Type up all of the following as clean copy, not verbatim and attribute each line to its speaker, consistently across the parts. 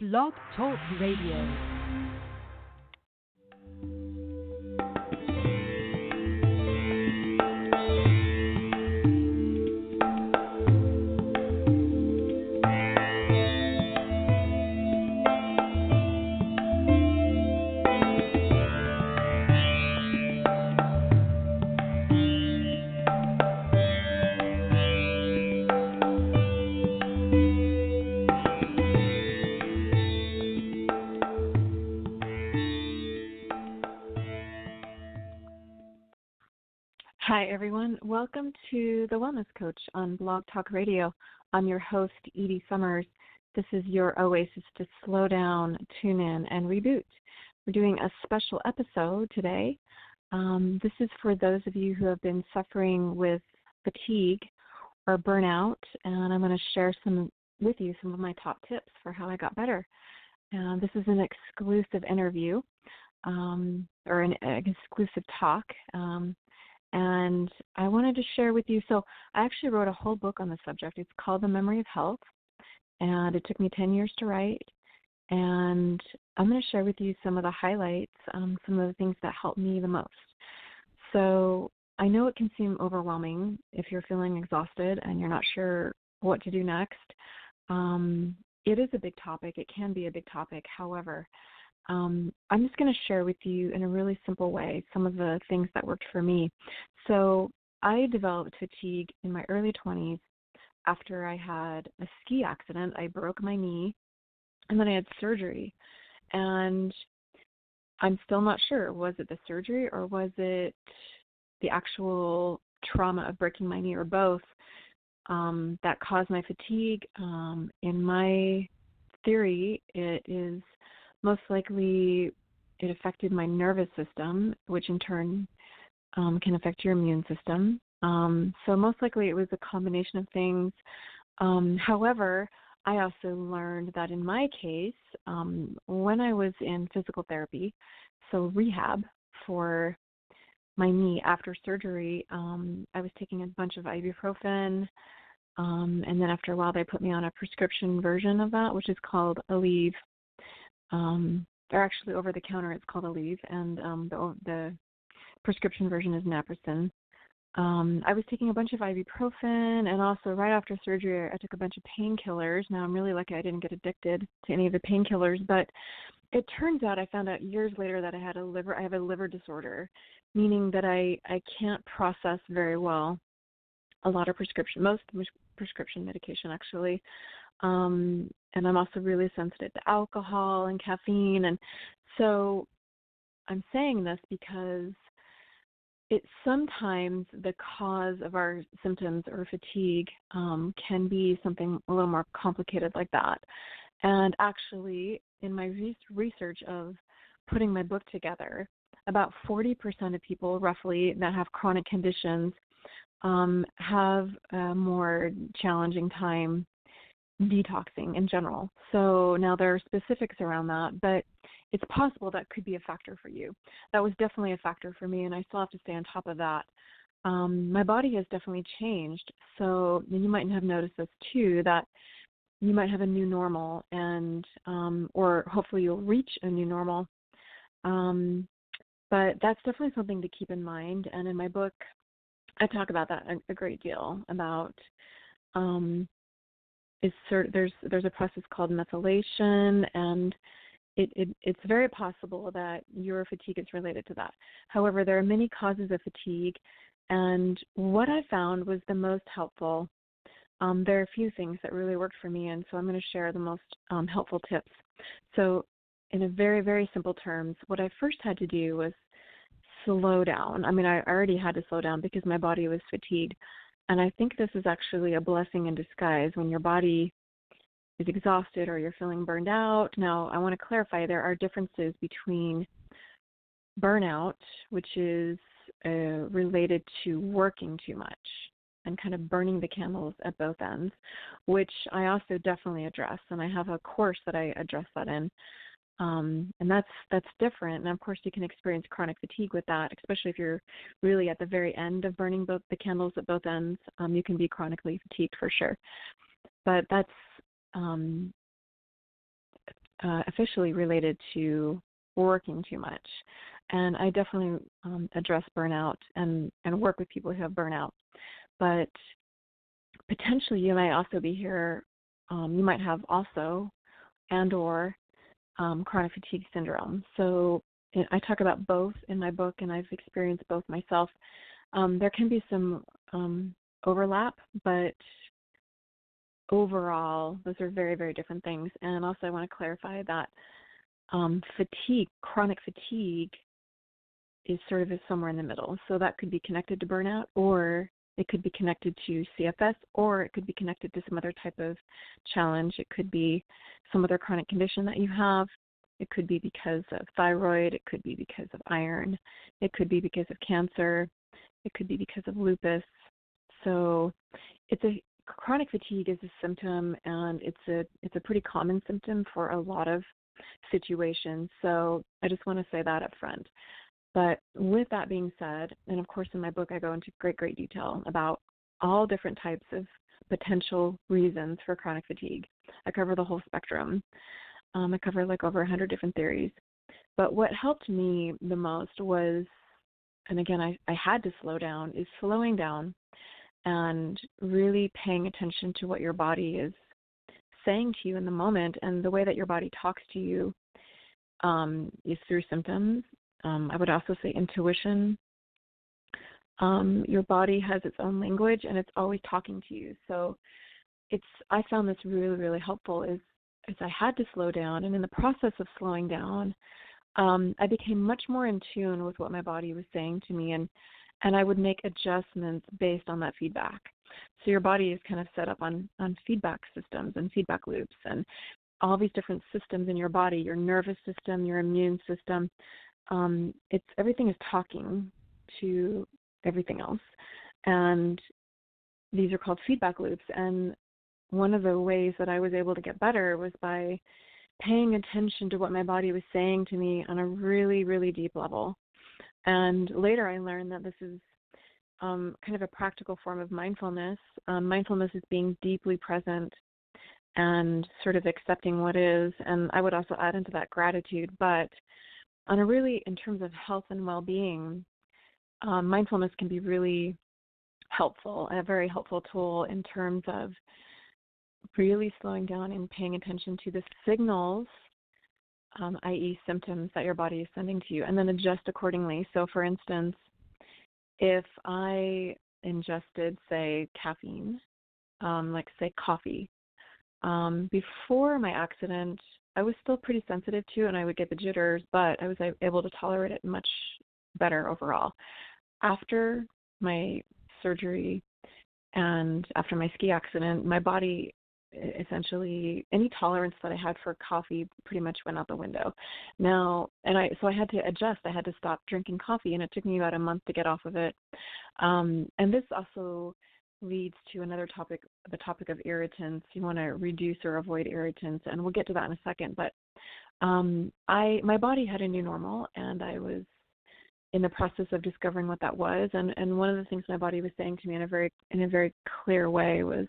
Speaker 1: Blog Talk Radio. Hi, everyone. Welcome to The Wellness Coach on Blog Talk Radio. I'm your host, Edie Summers. This is your oasis to slow down, tune in, and reboot. We're doing a special episode today. This is for those of you who have been suffering with fatigue or burnout, and I'm going to share with you some of my top tips for how I got better. This is an exclusive interview or an exclusive talk. And I wanted to share with you, so I actually wrote a whole book on the subject. It's called The Memory of Health, and it took me 10 years to write. And I'm going to share with you some of the highlights, some of the things that helped me the most. So I know it can seem overwhelming if you're feeling exhausted and you're not sure what to do next. It is a big topic. It can be a big topic. However, I'm just going to share with you in a really simple way some of the things that worked for me. So I developed fatigue in my early 20s after I had a ski accident. I broke my knee, and then I had surgery. And I'm still not sure, was it the surgery or was it the actual trauma of breaking my knee or both that caused my fatigue? In my theory, it is most likely it affected my nervous system, which in turn can affect your immune system. So most likely it was a combination of things. However, I also learned that in my case, when I was in physical therapy, so rehab for my knee after surgery, I was taking a bunch of ibuprofen, and then after a while they put me on a prescription version of that, which is called Aleve. Or actually over the counter it's called Aleve, and the prescription version is Naproxen. I was taking a bunch of ibuprofen, and also right after surgery I took a bunch of painkillers. Now I'm really lucky I didn't get addicted to any of the painkillers, but it turns out I found out years later that I have a liver disorder, meaning that I can't process very well a lot of most prescription medication actually. And I'm also really sensitive to alcohol and caffeine. And so I'm saying this because it's sometimes the cause of our symptoms or fatigue can be something a little more complicated like that. And actually, in my research of putting my book together, about 40% of people roughly that have chronic conditions have a more challenging time detoxing in general. So now there are specifics around that, but it's possible that could be a factor for you. That was definitely a factor for me, and I still have to stay on top of that. My body has definitely changed, so you might have noticed this too, that you might have a new normal, and or hopefully you'll reach a new normal. But that's definitely something to keep in mind, and in my book, I talk about that a great deal, about there's a process called methylation, and it's very possible that your fatigue is related to that. However, there are many causes of fatigue, and what I found was the most helpful. There are a few things that really worked for me, and so I'm going to share the most helpful tips. So in a very, very simple terms, what I first had to do was slow down. I mean, I already had to slow down because my body was fatigued. And I think this is actually a blessing in disguise when your body is exhausted or you're feeling burned out. Now, I want to clarify there are differences between burnout, which is related to working too much and kind of burning the candles at both ends, which I also definitely address. And I have a course that I address that in. And that's different. And of course, you can experience chronic fatigue with that, especially if you're really at the very end of burning both the candles at both ends. You can be chronically fatigued for sure. But that's officially related to working too much. And I definitely address burnout and work with people who have burnout. But potentially you might also be here, you might have also and or chronic fatigue syndrome. So I talk about both in my book, and I've experienced both myself. There can be some overlap, but overall, those are very, very different things. And also I want to clarify that fatigue, chronic fatigue, is sort of somewhere in the middle. So that could be connected to burnout, or it could be connected to CFS, or it could be connected to some other type of challenge. It could be some other chronic condition that you have. It could be because of thyroid. It could be because of iron. It could be because of cancer. It could be because of lupus. So chronic fatigue is a symptom, and it's a pretty common symptom for a lot of situations. So I just want to say that up front. But with that being said, and of course in my book I go into great detail about all different types of potential reasons for chronic fatigue. I cover the whole spectrum. I cover like over 100 different theories. But what helped me the most was, and again I had to slow down, is slowing down and really paying attention to what your body is saying to you in the moment. And the way that your body talks to you is through symptoms. I would also say intuition. Your body has its own language, and it's always talking to you. So I found this really, really helpful is I had to slow down, and in the process of slowing down, I became much more in tune with what my body was saying to me, and I would make adjustments based on that feedback. So your body is kind of set up on feedback systems and feedback loops, and all these different systems in your body, your nervous system, your immune system. Everything is talking to everything else, and these are called feedback loops. And one of the ways that I was able to get better was by paying attention to what my body was saying to me on a really, really deep level. And later I learned that this is kind of a practical form of mindfulness. Mindfulness is being deeply present and sort of accepting what is. And I would also add into that gratitude. But on a really, in terms of health and well-being, mindfulness can be really helpful, a very helpful tool in terms of really slowing down and paying attention to the signals, i.e. symptoms that your body is sending to you, and then adjust accordingly. So for instance, if I ingested, say, caffeine, like say coffee, before my accident, I was still pretty sensitive to it, and I would get the jitters, but I was able to tolerate it much better overall. After my surgery and after my ski accident, my body essentially, any tolerance that I had for coffee pretty much went out the window. Now, so I had to adjust. I had to stop drinking coffee, and it took me about a month to get off of it. And this also leads to another topic, the topic of irritants. You want to reduce or avoid irritants, and we'll get to that in a second. But my body had a new normal, and I was in the process of discovering what that was. And one of the things my body was saying to me in a very clear way was,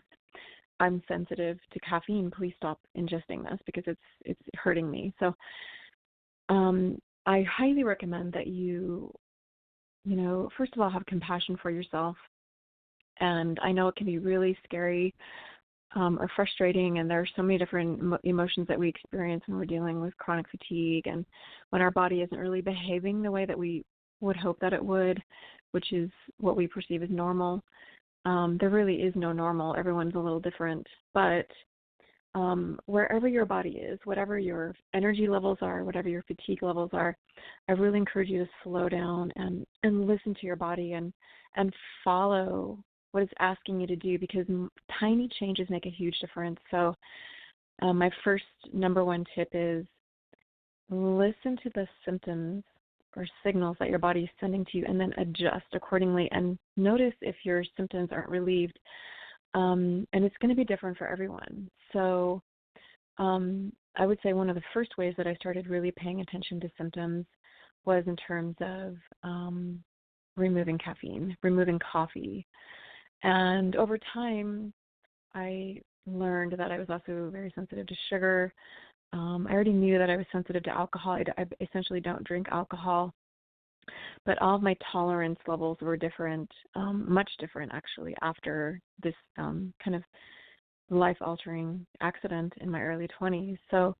Speaker 1: I'm sensitive to caffeine. Please stop ingesting this because it's hurting me. So I highly recommend that you first of all, have compassion for yourself. And I know it can be really scary or frustrating, and there are so many different emotions that we experience when we're dealing with chronic fatigue and when our body isn't really behaving the way that we would hope that it would, which is what we perceive as normal. There really is no normal. Everyone's a little different. But wherever your body is, whatever your energy levels are, whatever your fatigue levels are, I really encourage you to slow down and listen to your body and follow what it's asking you to do, because tiny changes make a huge difference. So my first number one tip is listen to the symptoms or signals that your body is sending to you, and then adjust accordingly, and notice if your symptoms aren't relieved. And it's going to be different for everyone. So I would say one of the first ways that I started really paying attention to symptoms was in terms of removing caffeine, removing coffee. And over time, I learned that I was also very sensitive to sugar. I already knew that I was sensitive to alcohol. I essentially don't drink alcohol, but all of my tolerance levels were different, much different actually, after this kind of life-altering accident in my early 20s. So,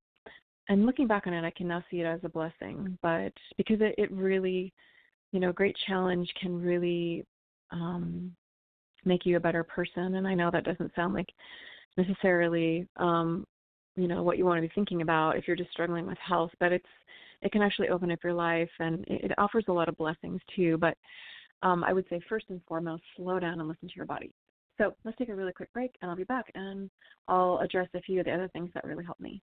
Speaker 1: and looking back on it, I can now see it as a blessing, but because it really, great challenge can really make you a better person. And I know that doesn't sound like necessarily, what you want to be thinking about if you're just struggling with health, but it can actually open up your life, and it offers a lot of blessings too. But I would say first and foremost, slow down and listen to your body. So let's take a really quick break, and I'll be back, and I'll address a few of the other things that really help me.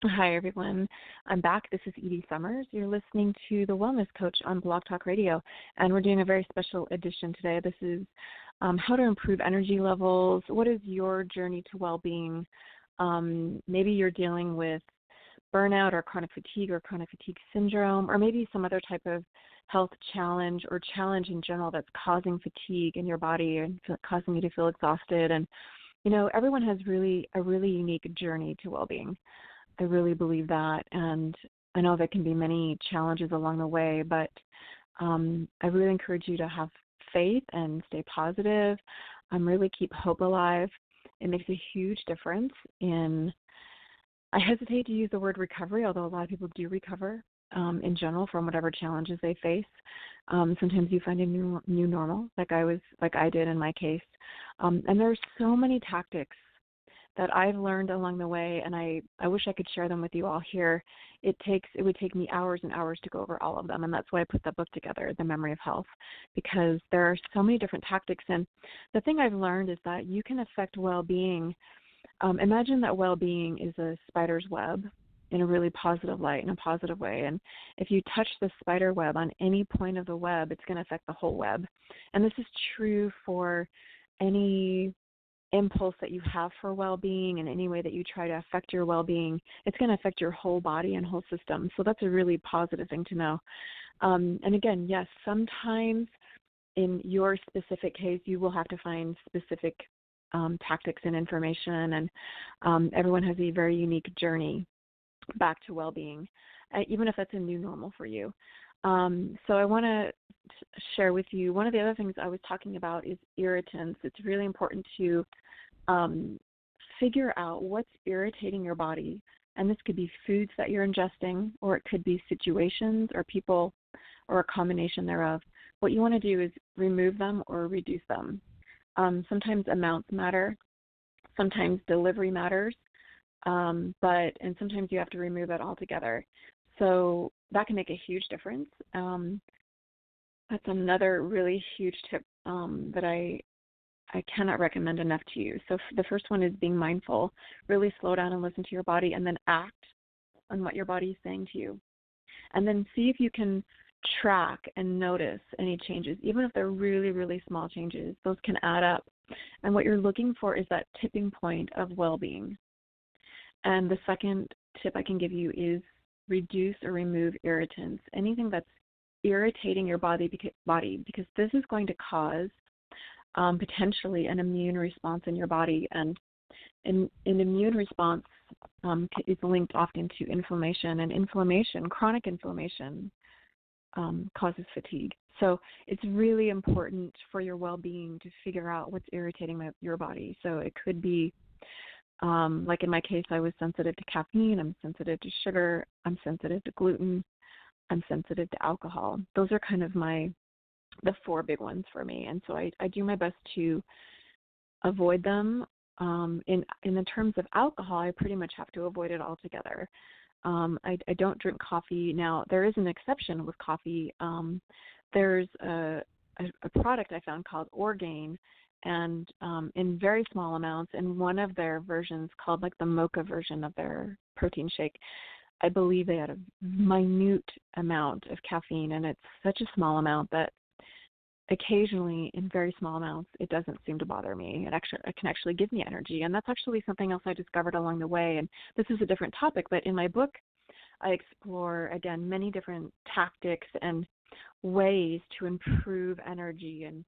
Speaker 1: Hi, everyone. I'm back. This is Edie Summers. You're listening to The Wellness Coach on Blog Talk Radio, and we're doing a very special edition today. This is how to improve energy levels. What is your journey to well-being? Maybe you're dealing with burnout or chronic fatigue syndrome, or maybe some other type of health challenge or challenge in general that's causing fatigue in your body and causing you to feel exhausted. And, everyone has a really unique journey to well-being. I really believe that, and I know there can be many challenges along the way, but I really encourage you to have faith and stay positive. Really keep hope alive. It makes a huge difference I hesitate to use the word recovery, although a lot of people do recover in general from whatever challenges they face. Sometimes you find a new normal, like I did in my case. And there are so many tactics that I've learned along the way, and I wish I could share them with you all here. It would take me hours and hours to go over all of them, and that's why I put that book together, The Memory of Health, because there are so many different tactics. And the thing I've learned is that you can affect well-being. Imagine that well-being is a spider's web in a really positive light, in a positive way. And if you touch the spider web on any point of the web, it's going to affect the whole web. And this is true for any impulse that you have for well-being, and any way that you try to affect your well-being, it's going to affect your whole body and whole system. So that's a really positive thing to know. And again, yes, sometimes in your specific case, you will have to find specific tactics and information, and everyone has a very unique journey back to well-being, even if that's a new normal for you. So I want to share with you, one of the other things I was talking about is irritants. It's really important to figure out what's irritating your body. And this could be foods that you're ingesting, or it could be situations or people, or a combination thereof. What you want to do is remove them or reduce them. Sometimes amounts matter. Sometimes delivery matters. And sometimes you have to remove it altogether. So that can make a huge difference. That's another really huge tip that I cannot recommend enough to you. So the first one is being mindful. Really slow down and listen to your body, and then act on what your body is saying to you. And then see if you can track and notice any changes, even if they're really, really small changes. Those can add up. And what you're looking for is that tipping point of well-being. And the second tip I can give you is reduce or remove irritants, anything that's irritating your body, because this is going to cause potentially an immune response in your body. And an immune response is linked often to inflammation, and chronic inflammation, causes fatigue. So it's really important for your well-being to figure out what's irritating your body. So it could be, like in my case, I was sensitive to caffeine, I'm sensitive to sugar, I'm sensitive to gluten, I'm sensitive to alcohol. Those are kind of the four big ones for me. And so I do my best to avoid them. In the terms of alcohol, I pretty much have to avoid it altogether. I don't drink coffee. Now, there is an exception with coffee. There's a product I found called Orgain, and in very small amounts, in one of their versions called like the mocha version of their protein shake, I believe they had a minute amount of caffeine, and it's such a small amount that occasionally, in very small amounts, it doesn't seem to bother me. It can actually give me energy, and that's actually something else I discovered along the way. And this is a different topic, but in my book, I explore, again, many different tactics and ways to improve energy. And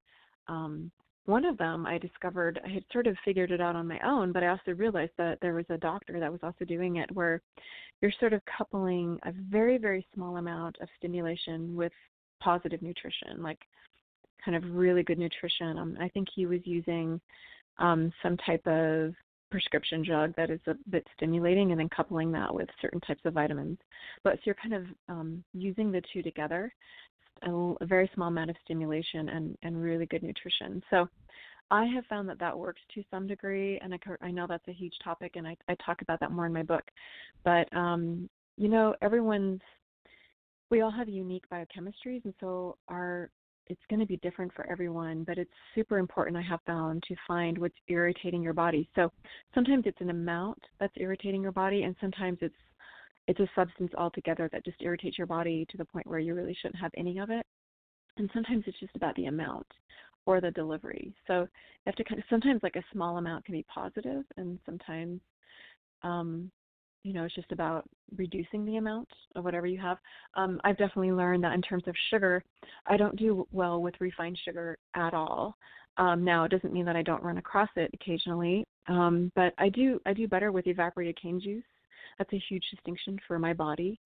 Speaker 1: one of them I discovered, I had sort of figured it out on my own, but I also realized that there was a doctor that was also doing it, where you're sort of coupling a very, very small amount of stimulation with positive nutrition, like kind of really good nutrition. I think he was using some type of prescription drug that is a bit stimulating, and then coupling that with certain types of vitamins. But so you're kind of using the two together, a very small amount of stimulation and really good nutrition. So I have found that works to some degree, and I know that's a huge topic, and I talk about that more in my book. But, we all have unique biochemistries, and so it's going to be different for everyone, but it's super important, I have found, to find what's irritating your body. So sometimes it's an amount that's irritating your body, and sometimes it's a substance altogether that just irritates your body to the point where you really shouldn't have any of it. And sometimes it's just about the amount or the delivery. So you have to sometimes like a small amount can be positive, and sometimes, it's just about reducing the amount of whatever you have. I've definitely learned that in terms of sugar, I don't do well with refined sugar at all. Now, it doesn't mean that I don't run across it occasionally, but I do better with evaporated cane juice. That's a huge distinction for my body.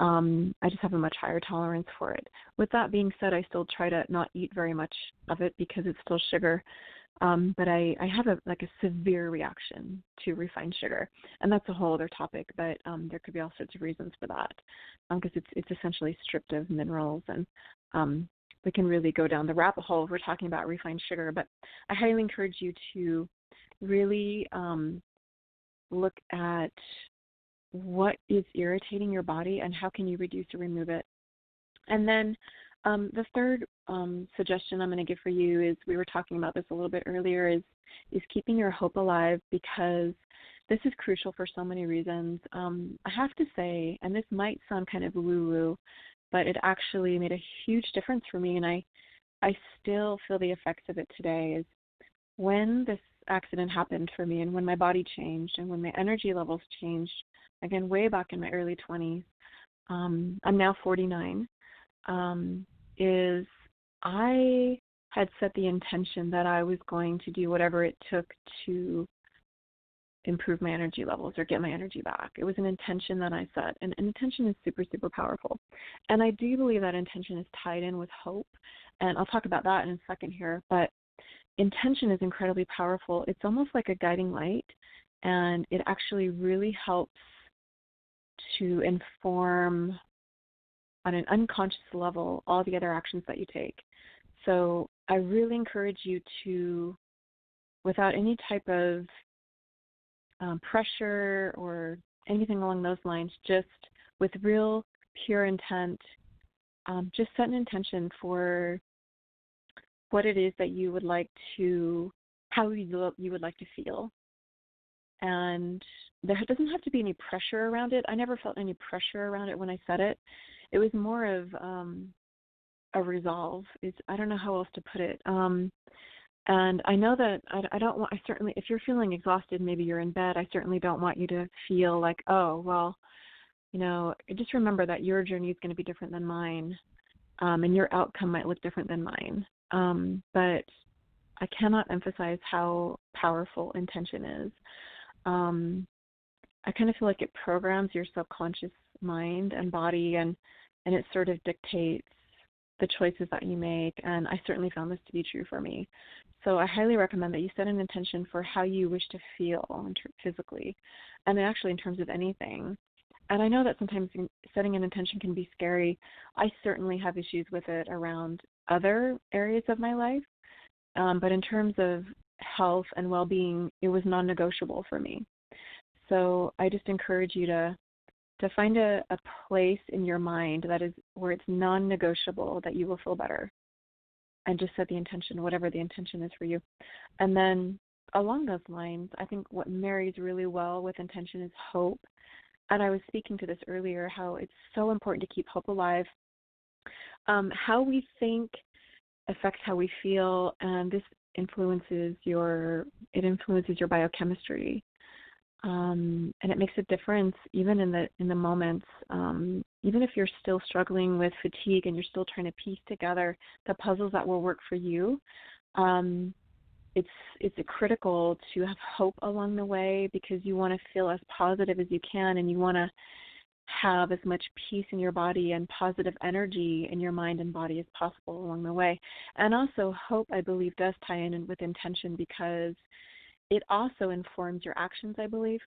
Speaker 1: I just have a much higher tolerance for it. With that being said, I still try to not eat very much of it because it's still sugar. But I have a severe reaction to refined sugar, and that's a whole other topic. But there could be all sorts of reasons for that, because it's essentially stripped of minerals, and we can really go down the rabbit hole if we're talking about refined sugar. But I highly encourage you to really look at what is irritating your body and how can you reduce or remove it. And then the third suggestion I'm going to give for you is, we were talking about this a little bit earlier, is keeping your hope alive, because this is crucial for so many reasons. I have to say, and this might sound kind of woo-woo, but it actually made a huge difference for me, and I still feel the effects of it today, is when this accident happened for me and when my body changed and when my energy levels changed, again, way back in my early 20s, I'm now 49, is I had set the intention that I was going to do whatever it took to improve my energy levels or get my energy back. It was an intention that I set, and intention is super, super powerful. And I do believe that intention is tied in with hope, and I'll talk about that in a second here, but intention is incredibly powerful. It's almost like a guiding light, and it actually really helps to inform on an unconscious level all the other actions that you take. So I really encourage you to, without any type of pressure or anything along those lines, just with real pure intent, just set an intention for what it is that you would like to, how you would like to feel. And there doesn't have to be any pressure around it. I never felt any pressure around it when I said it. It was more of a resolve. I don't know how else to put it. And I know that I don't want, I certainly, if you're feeling exhausted, maybe you're in bed, I certainly don't want you to feel like, oh, well, just remember that your journey is going to be different than mine, and your outcome might look different than mine. But I cannot emphasize how powerful intention is. I kind of feel like it programs your subconscious mind and body, and it sort of dictates the choices that you make, and I certainly found this to be true for me. So I highly recommend that you set an intention for how you wish to feel physically, and actually in terms of anything. And I know that sometimes setting an intention can be scary. I certainly have issues with it around other areas of my life, but in terms of health and well-being, it was non-negotiable for me. So I just encourage you to find a place in your mind that is where it's non-negotiable that you will feel better, and just set the intention, whatever the intention is for you. And then along those lines, I think what marries really well with intention is hope. And I was speaking to this earlier, how it's so important to keep hope alive. How we think affects how we feel, and this influences your biochemistry. And it makes a difference even in the moments. Even if you're still struggling with fatigue and you're still trying to piece together the puzzles that will work for you, it's critical to have hope along the way, because you want to feel as positive as you can, and you want to have as much peace in your body and positive energy in your mind and body as possible along the way. And also hope, I believe, does tie in with intention, because it also informs your actions, I believe.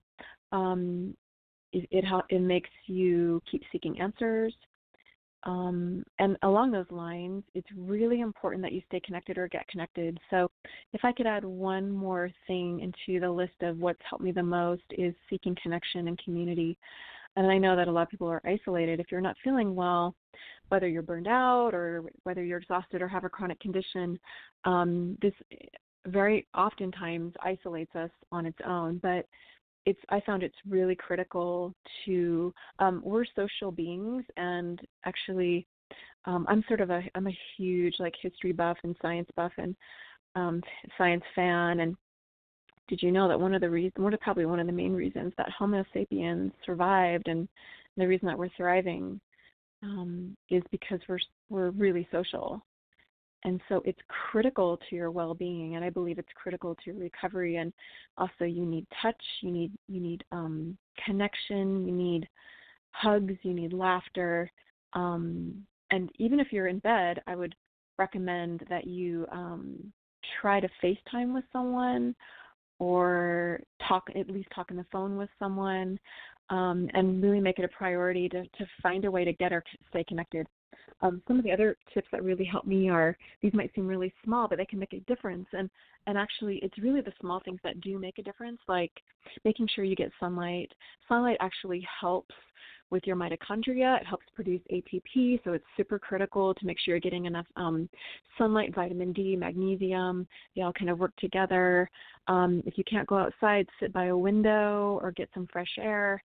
Speaker 1: It makes you keep seeking answers. And along those lines, it's really important that you stay connected or get connected. So if I could add one more thing into the list of what's helped me the most, is seeking connection and community. And I know that a lot of people are isolated. If you're not feeling well, whether you're burned out or whether you're exhausted or have a chronic condition, this very oftentimes isolates us on its own. But I found it's really critical to, we're social beings, and actually I'm a huge history buff and science buff and science fan. And did you know that probably one of the main reasons that Homo sapiens survived, and the reason that we're thriving, is because we're really social. And so it's critical to your well-being, and I believe it's critical to your recovery. And also, you need touch, you need connection, you need hugs, you need laughter. And even if you're in bed, I would recommend that you try to FaceTime with someone, or at least talk on the phone with someone, and really make it a priority to find a way to get or stay connected. Some of the other tips that really help me these might seem really small, but they can make a difference. And actually, it's really the small things that do make a difference, like making sure you get sunlight. Sunlight actually helps with your mitochondria. It helps produce ATP, so it's super critical to make sure you're getting enough sunlight, vitamin D, magnesium. They all kind of work together. If you can't go outside, sit by a window or get some fresh air.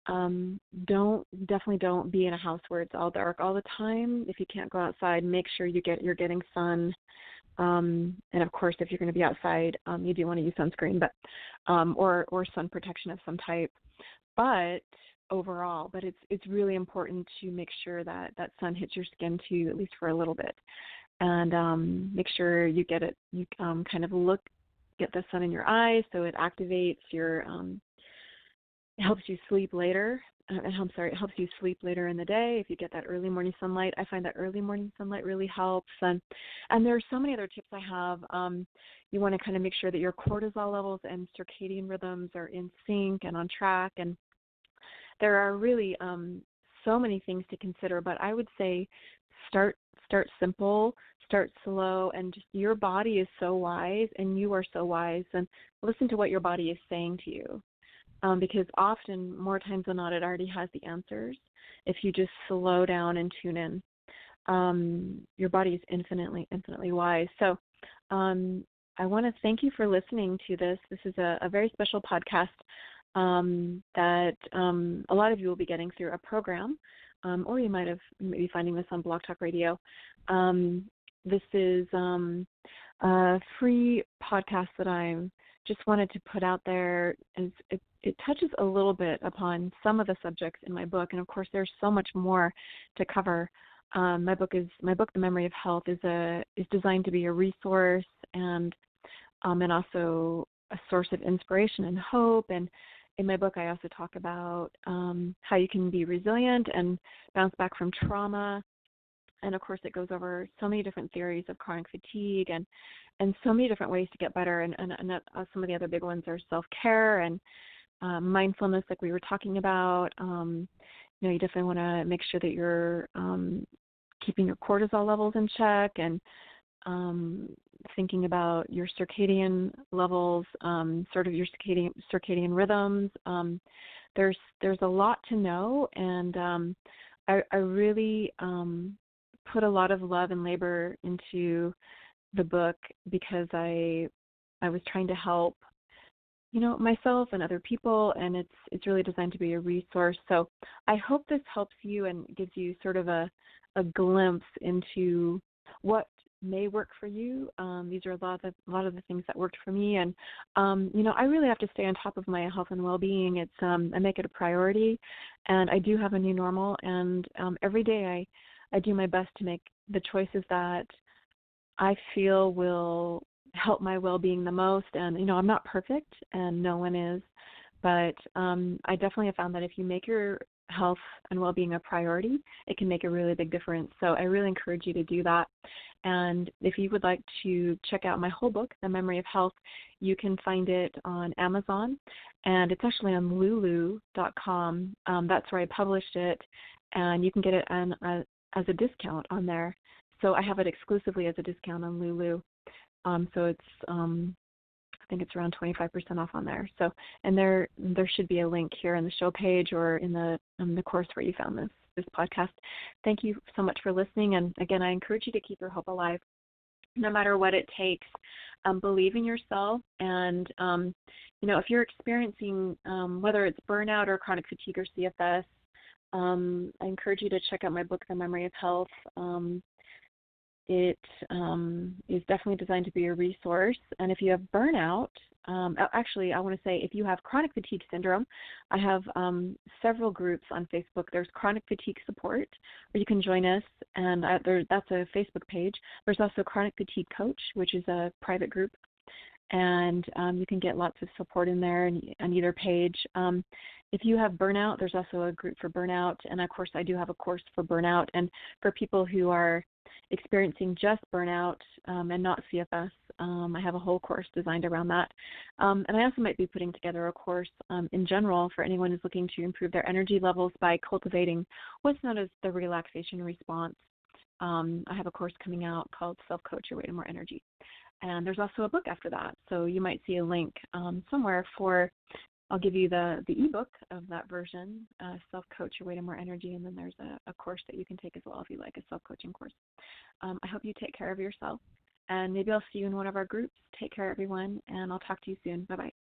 Speaker 1: Definitely don't be in a house where it's all dark all the time. If you can't go outside, make sure you're getting sun. And of course, if you're going to be outside, you do want to use sunscreen, but or sun protection of some type. But it's really important to make sure that sun hits your skin too, at least for a little bit, and make sure you get it. You get the sun in your eyes, so it activates your. It helps you sleep later. It helps you sleep later in the day if you get that early morning sunlight. I find that early morning sunlight really helps. And there are so many other tips I have. You want to kind of make sure that your cortisol levels and circadian rhythms are in sync and on track. And there are really so many things to consider. But I would say start simple, start slow, and just your body is so wise, and you are so wise. And listen to what your body is saying to you. Because often, more times than not, it already has the answers. If you just slow down and tune in, your body is infinitely, infinitely wise. So I want to thank you for listening to this. This is a very special podcast that a lot of you will be getting through a program, or you might be finding this on Blog Talk Radio. This is a free podcast that I'm just wanted to put out there. As it touches a little bit upon some of the subjects in my book, and of course there's so much more to cover. My book, The Memory of Health, is designed to be a resource and also a source of inspiration and hope. And in my book, I also talk about how you can be resilient and bounce back from trauma. And of course, it goes over so many different theories of chronic fatigue and so many different ways to get better. And some of the other big ones are self-care and mindfulness, like we were talking about. You definitely want to make sure that you're keeping your cortisol levels in check, and thinking about your circadian levels, sort of your circadian rhythms. There's a lot to know, and I really put a lot of love and labor into the book, because I was trying to help, myself and other people, and it's really designed to be a resource. So I hope this helps you and gives you sort of a glimpse into what may work for you. These are a lot of the things that worked for me, and I really have to stay on top of my health and well-being. It's I make it a priority, and I do have a new normal, and every day I do my best to make the choices that I feel will help my well-being the most. And I'm not perfect, and no one is, but I definitely have found that if you make your health and well-being a priority, it can make a really big difference. So I really encourage you to do that. And if you would like to check out my whole book, The Memory of Health, you can find it on Amazon, and it's actually on lulu.com. That's where I published it, and you can get it as a discount on there. So I have it exclusively as a discount on Lulu. So it's I think it's around 25% off on there. So, and there should be a link here in the show page or in the course where you found this podcast. Thank you so much for listening. And again, I encourage you to keep your hope alive, no matter what it takes. Believe in yourself, and if you're experiencing whether it's burnout or chronic fatigue or CFS, I encourage you to check out my book, The Memory of Health. It is definitely designed to be a resource. And if you have burnout, actually, I want to say if you have chronic fatigue syndrome, I have several groups on Facebook. There's Chronic Fatigue Support, where you can join us, and that's a Facebook page. There's also Chronic Fatigue Coach, which is a private group, and you can get lots of support in there on either page. If you have burnout, there's also a group for burnout, and of course I do have a course for burnout. And for people who are experiencing just burnout and not CFS, I have a whole course designed around that. And I also might be putting together a course in general for anyone who's looking to improve their energy levels by cultivating what's known as the relaxation response. I have a course coming out called Self-Coach Your Way to More Energy. And there's also a book after that. So you might see a link somewhere I'll give you the ebook of that version, Self-Coach Your Way to More Energy, and then there's a course that you can take as well if you like, a self-coaching course. I hope you take care of yourself, and maybe I'll see you in one of our groups. Take care, everyone, and I'll talk to you soon. Bye-bye.